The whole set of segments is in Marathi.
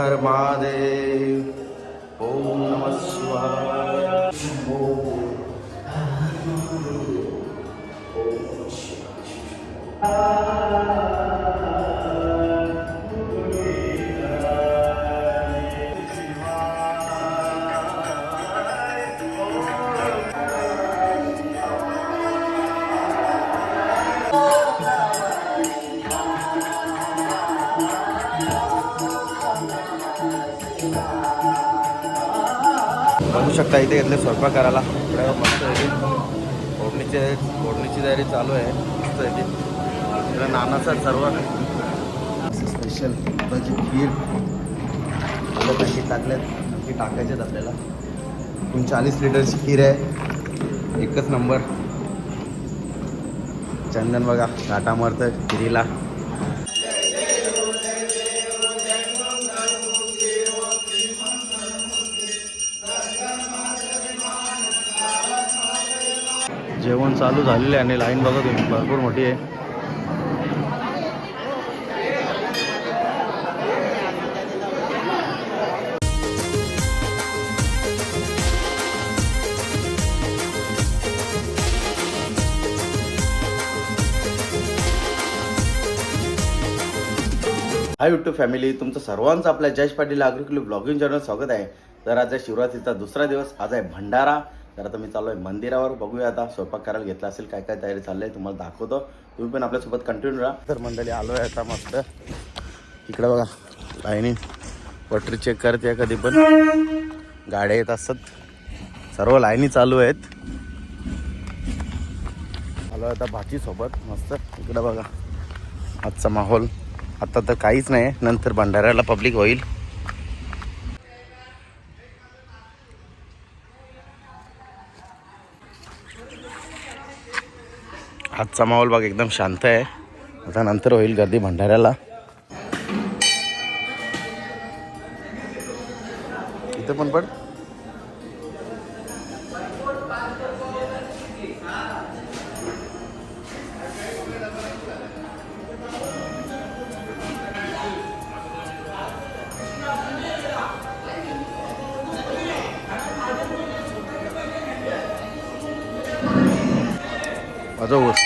हर महादेव. ओम नमः शिवाय. बघू शकता इथे घेतले स्वयंपाक करायला. इकडे मस्त आहे. फोडणीची तयारी चालू आहे. मस्त आहे. इकडे नानाचा सर्व स्पेशल दुधाची खीर आपल्या पॅकेट टाकल्यात. नक्की टाकायचे आहेत आपल्याला. 39 लिटरची खीर आहे. एकच नंबर. चंदन बघा घाटा मारतं खिरीला. जेवण चालू झालेले आहे आणि लाईन बघा तुम्ही भरपूर मोठी आहे. हाय यूट्यूब फॅमिली, तुमचं सर्वांचं आपल्या Jayesh Patil agriculture blogging channel स्वागत आहे. तर आज आहे शिवरात्रीचा दुसरा दिवस. आज आहे भंडारा. तर आता मी चालू आहे मंदिरावर. बघूया आता स्वयंपाक करायला घेतला असेल. काय काय तयारी चालली आहे तुम्हाला दाखवतो. तुम्ही पण आपल्यासोबत कंटिन्यू राहा. तर मंडळी आलो आहे आता मस्त. इकडे बघा लाईनी पटरी चेक करते. कधी पण गाड्या येत असतात. सर्व लाईनी चालू आहेत. आलो आता भाचीसोबत मस्त. इकडे बघा आजचा माहोल. आता तर काहीच नाही, नंतर भंडाऱ्याला पब्लिक होईल. आजचा माहोल बघ एकदम शांत आहे. आता नंतर होईल गर्दी भंडाऱ्याला. इथे पण पड. ऊस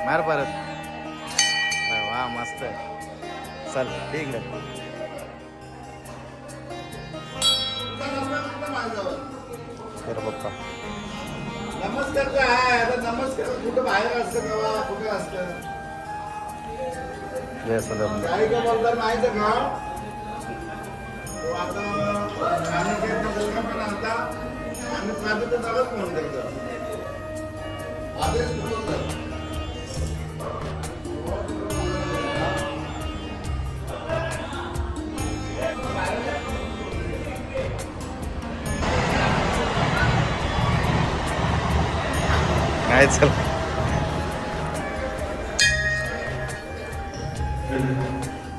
मार परत. वा मस्त. चल ठीक आहे. पप्पा नमस्कार. काय आता नमस्कार कुठं बाहेर असतं का कुठं असतं काही का बोलतात माहिती का. आता पण आता आम्ही माझं तर सगळंच म्हणून देतो. काय चल.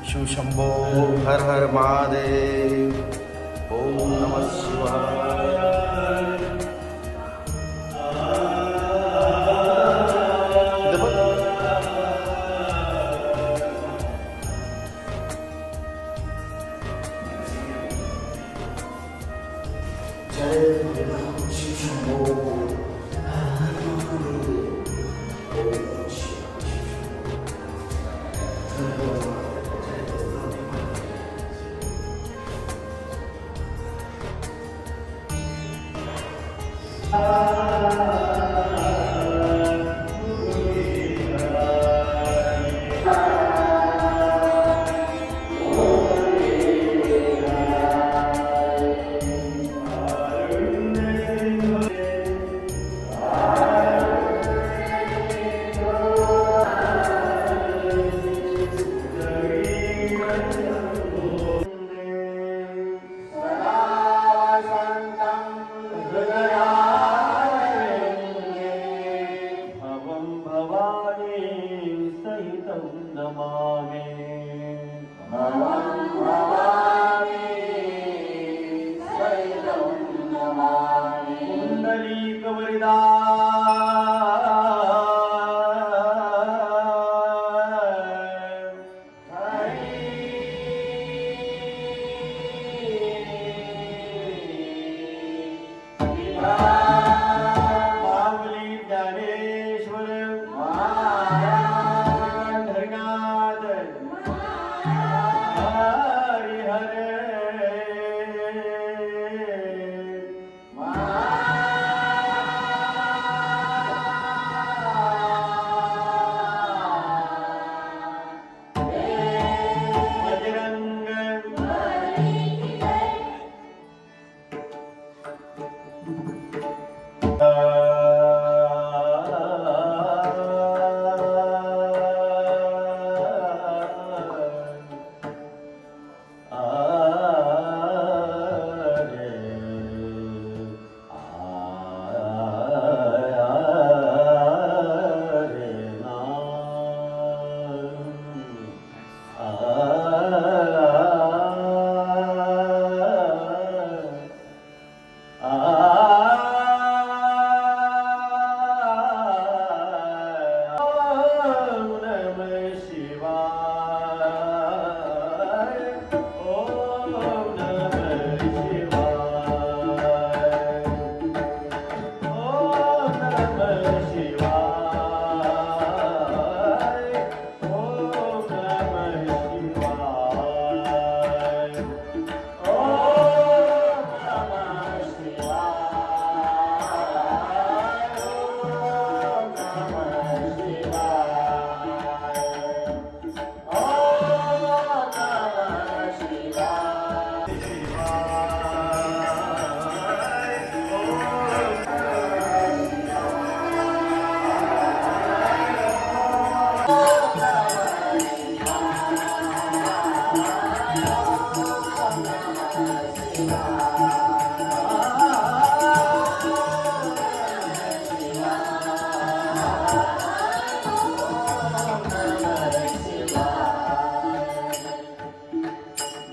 शिवशंभो हर हर महादेव. ओम नमः शिवाय.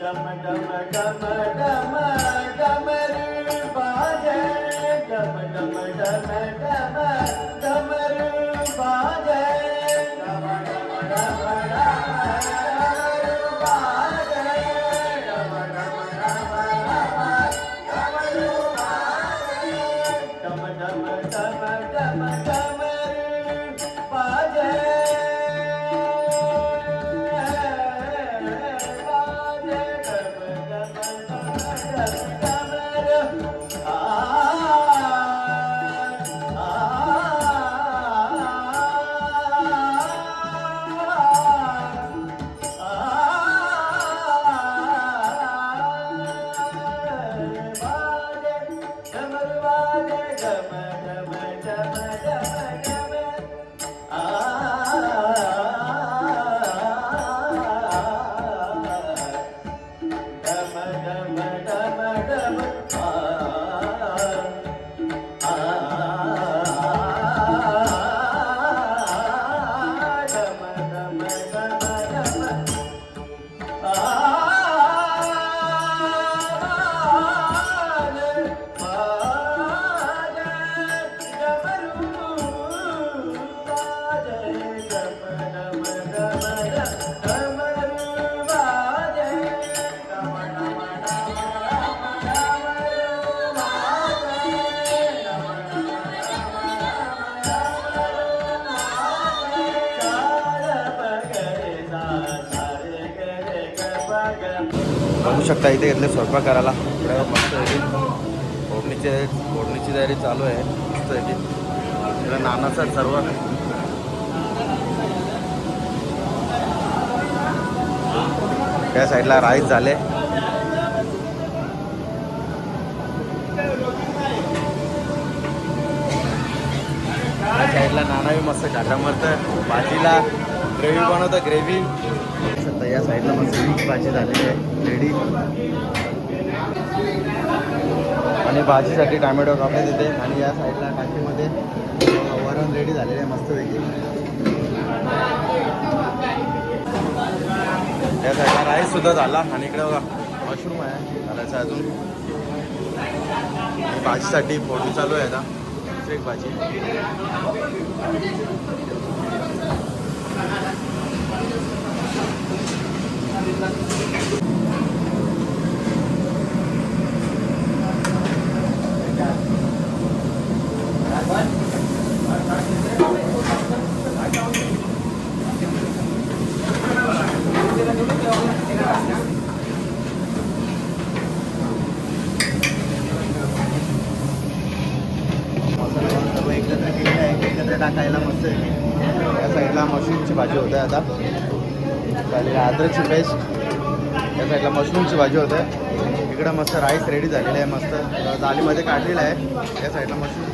डम डम डम डम डमरू बाजे डम डम डम डम डमरू बाजे डम डम डम डमरू बाजे डम डम डम डमरू बाजे डम डम डम डमरू बाजे बघू शकता इथे घेतले स्वयंपाक करायला इकडे मस्त आहे फोडणीची तयारी चालू आहे मस्त आहे इकडे नानाचा सर्व त्या साईडला राईस झाले त्या साईडला नाना मस्त घाटा मारतं भाजीला ग्रेव्ही बनवतं ग्रेव्ही सध्या या साईडला मस्त मिक्स भाजी झालेली आहे रेडी आणि भाजीसाठी टॅमॅटो कापले तिथे आणि या साईडला टाकीमध्ये वरण रेडी झालेलं आहे मस्तपैकी त्या साईडला राईस सुद्धा झाला आणि इकडे बघा मशरूम आहे घालायचं अजून भाजीसाठी फोडणी चालू आहे आता दुसरी एक भाजी एकत्र टाकायला मस्त या साईडला मशरूमची भाजी होते आता चालेल अद्रकची पेस्ट या साईडला मशरूमची भाजी होते इकडं मस्त राईस रेडी झालेलं आहे मस्त थालीमध्ये काढलेलं आहे या साईडला मशरूम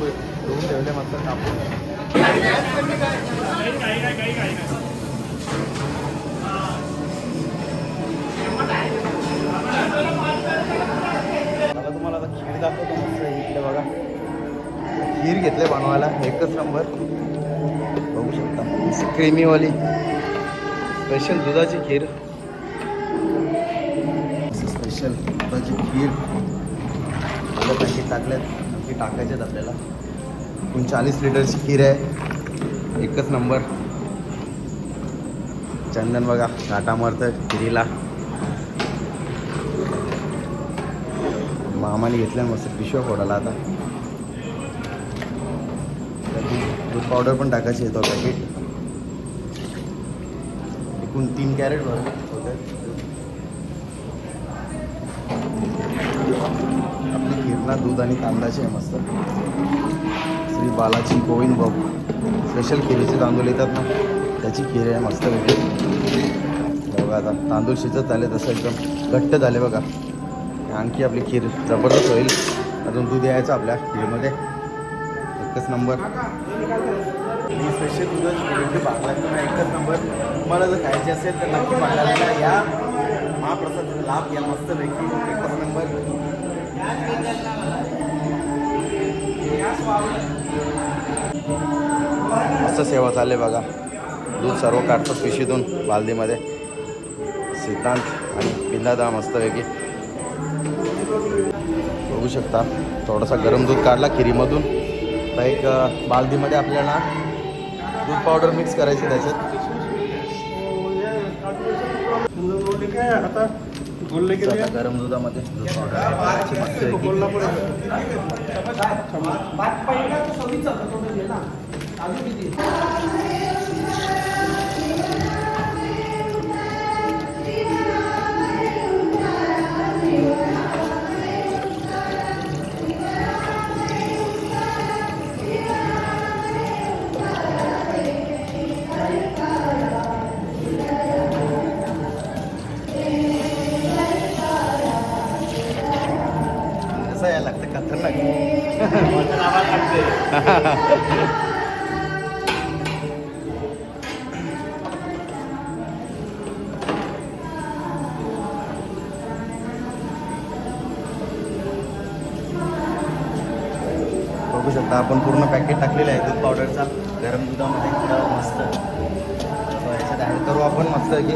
धुवून ठेवले मस्त कापून मला तुम्हाला आता खीर दाखवतो मस्त इकडे बघा खीर घेतले बनवायला एकच नंबर बघू शकता क्रीमीवाली स्पेशल दुधाची खीर स्पेशल दुधाची खीर आपल्या पॅकेट टाकल्यात नक्की टाकायचे आपल्याला 39 लिटरची खीर आहे एकच नंबर चंदन बघा घाटा मारतं खिरीला मामाने घेतल्या मस्त पिशव्या फोडायला आता दूध पावडर पण टाकायची येतो पॅकेट एकूण 3 कॅरेट भरून होते आपली खीरना दूध आणि तांदळाची आहे मस्त श्री बालाजी गोविंद बाबू स्पेशल खिरीचे तांदूळ येतात ना त्याची खीर आहे मस्त वेगळी बघा आता तांदूळ शिजत आले तसं एकदम घट्ट झाले बघा आणखी आपली खीर जबरदस्त होईल अजून दूध यायचं आपल्या खीरमध्ये एकच नंबर स्पेशल दुधाची खीर भागला तुम्ही एकच नंबर तुम्हाला जर खायची असेल तर नक्की भागायला या महाप्रसादाचा लाभ घ्या मस्तपैकी एकच नंबर मस्त सेवा चालले बघा दूध सर्व काढतो पिशीतून बालदीमध्ये सिद्धांत आणि बिंदादा मस्तपैकी बघू शकता. थोडासा गरम दूध काढला खिरीमधून. आता एक बालदीमध्ये आपल्याला दूध पावडर मिक्स करायची त्याच्यात. आता बोलले की आता गरम दुधामध्ये दूध पावडर टाकायची मस्तपैकी. कसं यायला लागतं खतरनाक. बघू शकता आपण पूर्ण पॅकेट टाकलेलं आहे दूध पावडरचा गरम दुधामध्ये. मस्त याच्यात ॲड करू आपण मस्त की.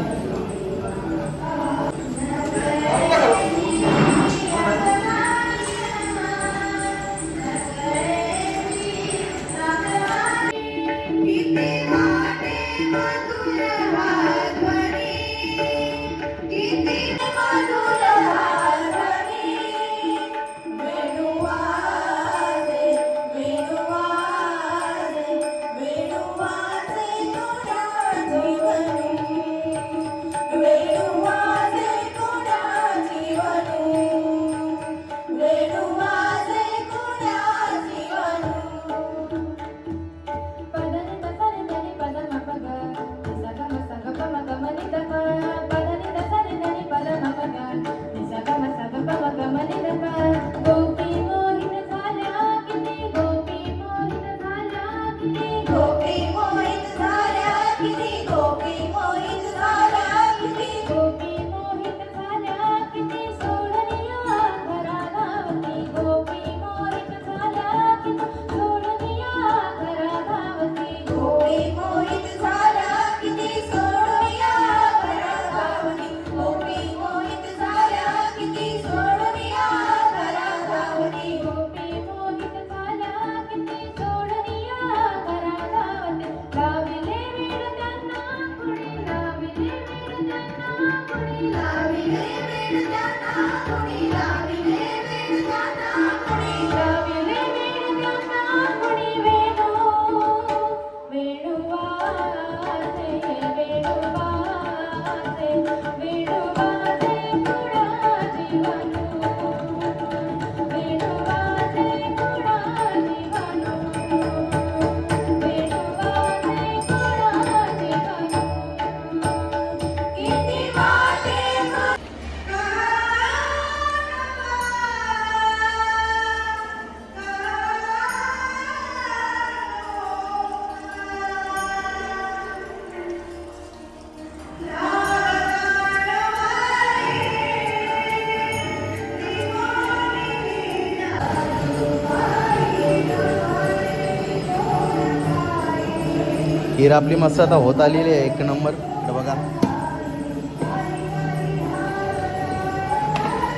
खीर आपली मस्त आता होत आलेली आहे. एक नंबर. तर बघा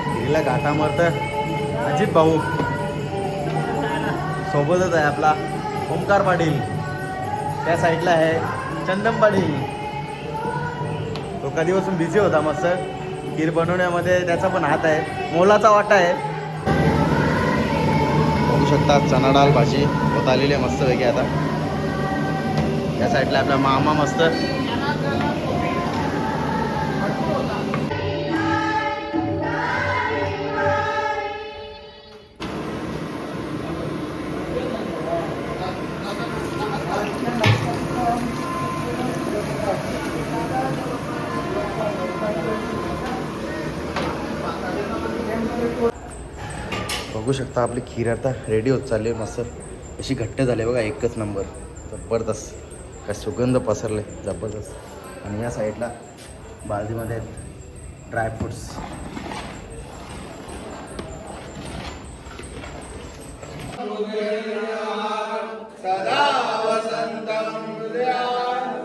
खिरीला घाटा मारत अजित भाऊ. सोबतच आहे आपला ओमकार पाटील. त्या साईडला आहे चंदन पाटील. तो कधीपासून बिझी होता मस्त खीर बनवण्यामध्ये. त्याचा पण हात आहे, मोलाचा वाटा आहे. बघू शकता चणा डाळ भाजी होत आलेली आहे मस्तपैकी. आता त्या साईडला आपला मामा मस्त. बघू शकता आपली खीर आता रेडी होत चालली आहे मस्त. अशी घट्ट झाली बघा, एकच नंबर. जबरदस्त. काय सुगंध पसरले जबरदस्त. आणि या साईडला बालदीमध्ये आहेत ड्रायफ्रूट्स. सदा वसंतम हृदयात्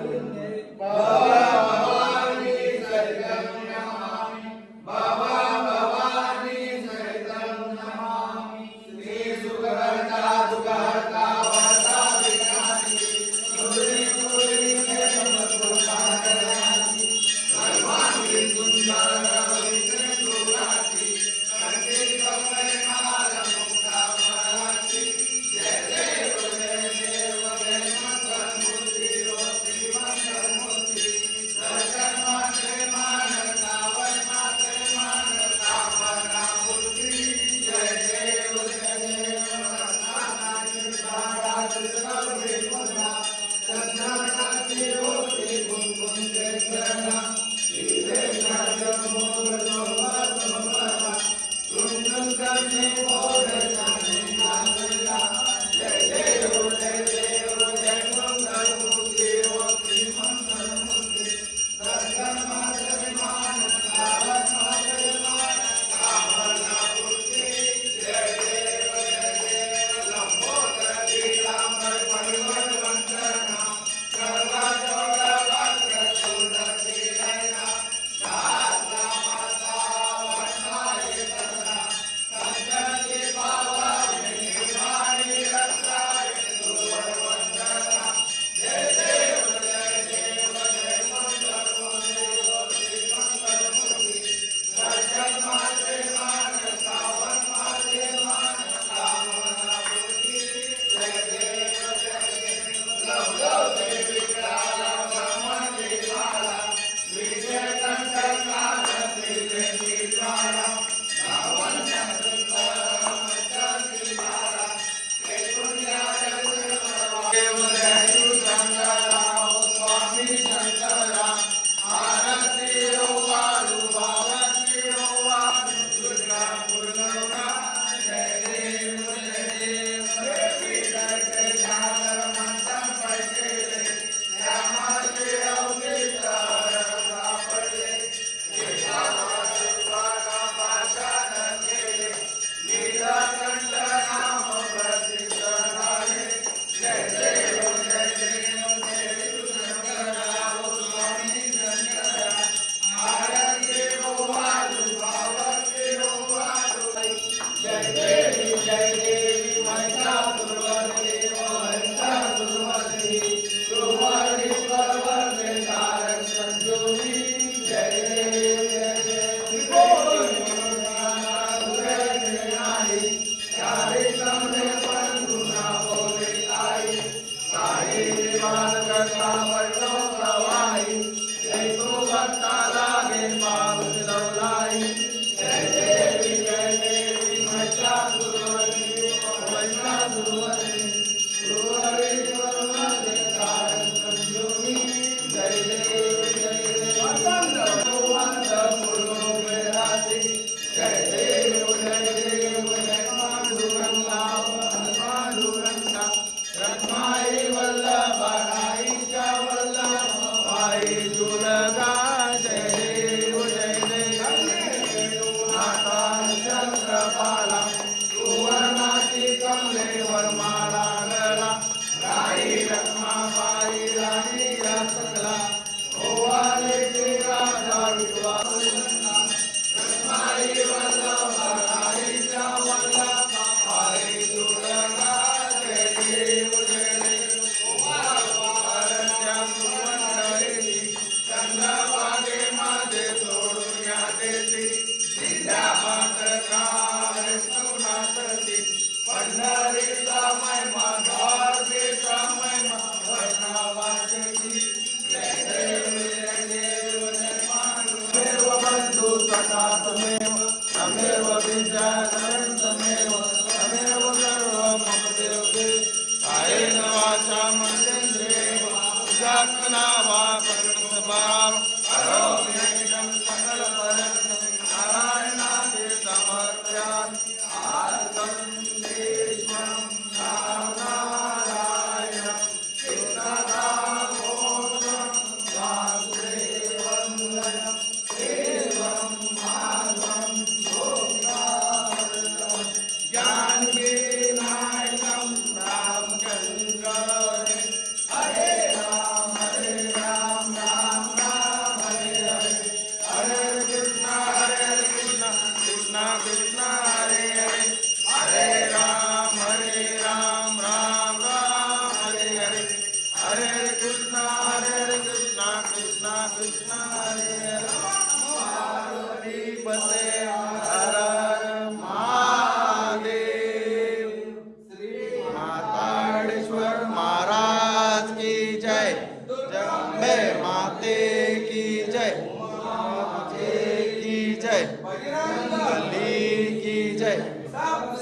माताडेश्वर महाराज की जय, जगदंबे माते की जय, माते की जय, बजरंगबली की जय,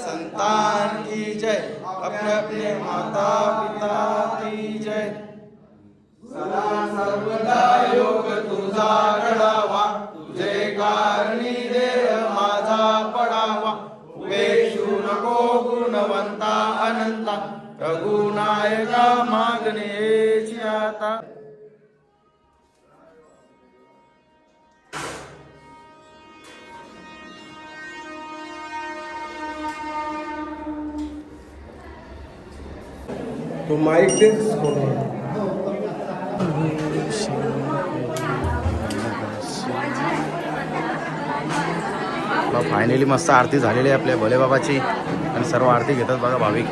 संतान की जय, अपने अपने माता पिता की जय. सदा सर्वदा योग तुझा घडावा, तुझे कारणी देह माझा पडावा. उपेक्षू नको गुणवंता अनंता, रघुनायका मागणेची आता. तो माईक तेच फायनली मस्त आरती झालेली आहे आपल्या भोलेबाबाची आणि सर्व आरती घेतात बघा भाविक.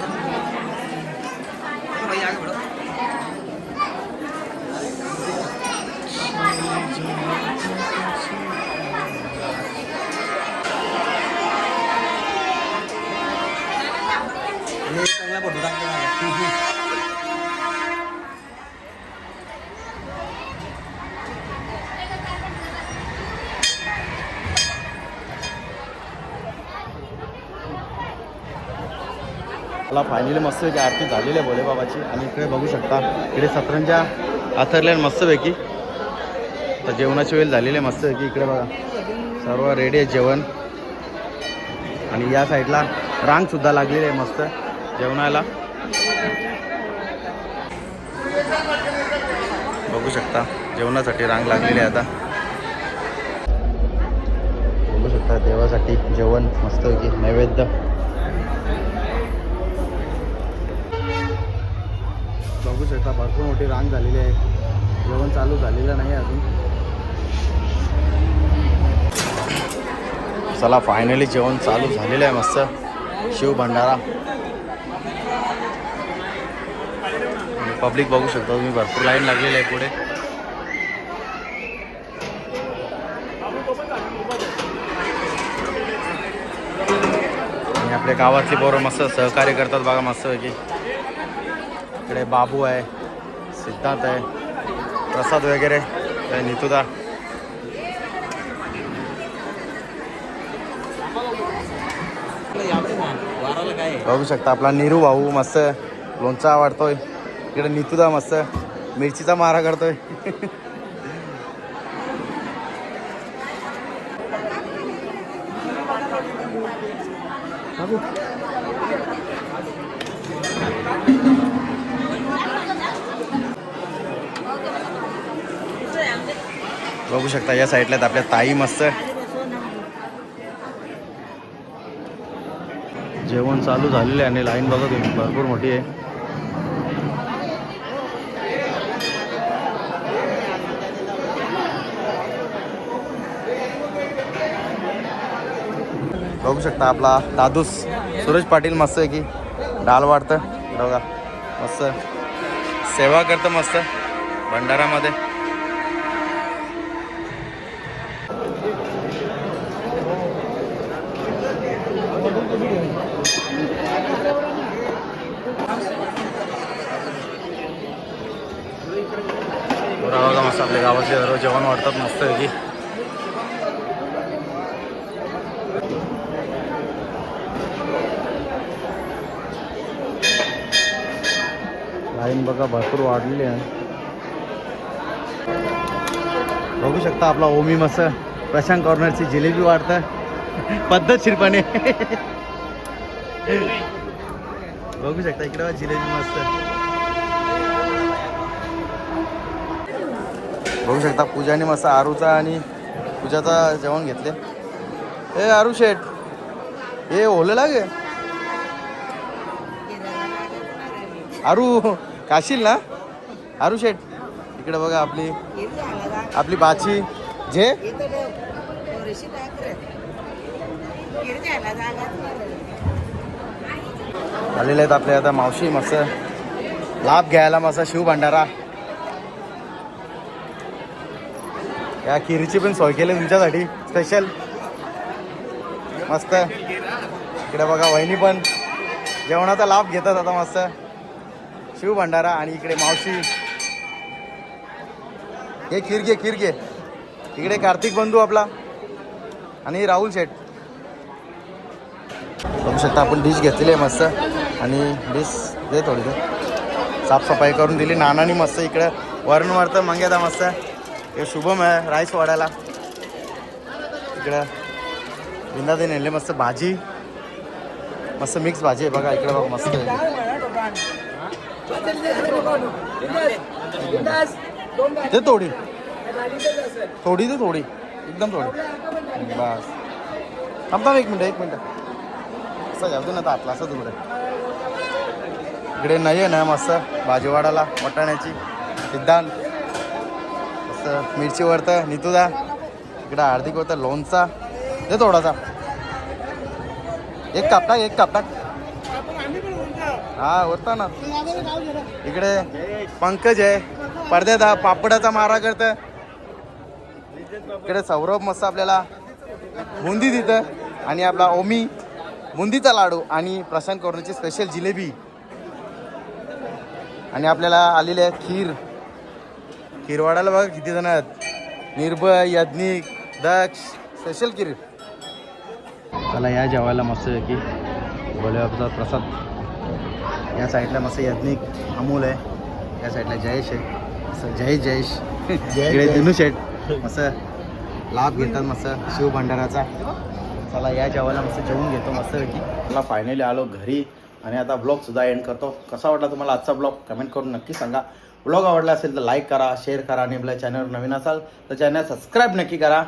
मला फायनली मस्त आरती झालेली आहे भोलेबाबाची आणि इकडे बघू शकता इकडे सतरंजा आथरल्या मस्तपैकी. तर जेवणाची वेळ झालेली आहे मस्तपैकी. इकडे बघा सर्व रेडी आहे जेवण आणि या साईडला रांगसुद्धा लागलेली आहे मस्त जेवणाला. बघू शकता जेवणासाठी रांग लागलेली आहे आता. बघू शकता देवासाठी जेवण मस्तपैकी नैवेद्य. बघू शकता भरपूर मोठी रांग झालेली आहे. जेवण चालू झालेलं नाही अजून. चला फायनली जेवण चालू झालेलं आहे मस्त शिव भंडारा. पब्लिक बघू शकता तुम्ही भरपूर लाईन लागलेली आहे पुढे. आणि आपल्या गावातली पोरं मस्त सहकार्य करतात बघा मस्तपैकी. इकडे बाबू आहे, सिद्धार्थ आहे, प्रसाद वगैरे नितुदा. बघू शकता आपला नीरू भाऊ मस्त लोणचा वाढतोय. इकडे नितुदा मस्त मिरचीचा मारा करतोय. बघू शकता या साईडला आपल्या ताई मस्त जेवण चालू झालेलं आहे आणि लाईन बघा तुम्ही भरपूर मोठी आहे. बघू शकता आपला दादूस सूरज पाटील मस्त आहे की डाल वाढतं बघा मस्त सेवा करतं मस्त भंडारामध्ये. बघा मस्त आपल्या गावातले सर्व जेवण वाढतात मस्त आहे की. लाईन बघा भरपूर वाढलेली आहे. बघू शकता आपला ओमी मस्त प्रशांत कॉर्नरची जिलेबी वाढतं पद्धतशीरपणे. बघू शकता इकडे बघा जिलेबी मस्त. बघू शकता पूजाने मस्त आरूचा आणि पूजाचा जेवण घेतले. ए आरू शेठ हे ओलं लागे आरू काशील ना. आरू शेठ इकडे बघा आपली बाची जे आलेले आहेत आपले आता मावशी मस्त लाभ घ्यायला मस्त शिव भंडारा. या खिरीची पण सोय केली तुमच्यासाठी स्पेशल मस्त. इकडे बघा वहिनी पण जेवणाचा लाभ घेतात आता मस्त शिव भंडारा. आणि इकडे मावशी हे खीर घे. इकडे कार्तिक बंधू आपला आणि राहुल शेठ. बघू शकता आपण डिश घेतलेली आहे मस्त. आणि डिश दे थोडी साफसफाई करून दिली नानानी मस्त. इकडे वरण वाढतं मंग्यादा मस्त. हे शुभम आहे राईस वाढायला. इकडं बिंदादे नेले मस्त भाजी मस्त मिक्स भाजी आहे बघा. इकडे बघा मस्त ते थोडी दे थोडी एकदम थोडी बस. थांबता एक मिनटं असं घालतो ना तर आपला असं तुकडे. इकडे नाही आहे ना मस्त भाजी वाढायला वाटाण्याची सिद्धांत मस्त मिरची वरतं नितूदा. इकडं हार्दिक होतं लोणचा दे थोडासा. एक कापटा हा होता ना. इकडे पंकज आहे पडद्यात पापडाचा मारा करतं. इकडे सौरभ मस्त आपल्याला बुंदी देतं. आणि आपला ओमी बुंदीचा लाडू आणि प्रशांत कॉर्नरची स्पेशल जिलेबी. आणि आपल्याला आलेले आहे खीरवाडाला बघा किती जण आहेत. निर्भय यज्ञिक दक्ष स्पेशल खीर. चला या जेवायला मस्त की भोलेबाबाचा प्रसाद. या साईडला मस्त यज्ञिक अमोल आहे. या साईडला जयेश आहे मस्त जयेश. इकडे दिनू शेठ मस्त लाभ घेतात मस्त शिव भंडाराचा. चला या जेवायला मस्त जेवून घेतो मस्त की. मला फायनली आलो घरी आणि आता ब्लॉगसुद्धा एंड करतो. कसा वाटला तुम्हाला आजचा ब्लॉग कमेंट करून नक्की सांगा. ब्लॉग आवडला असेल तर लाईक करा शेअर करा आणि आपल्या चॅनलवर नवीन असाल तर चॅनल सबस्क्राईब नक्की करा.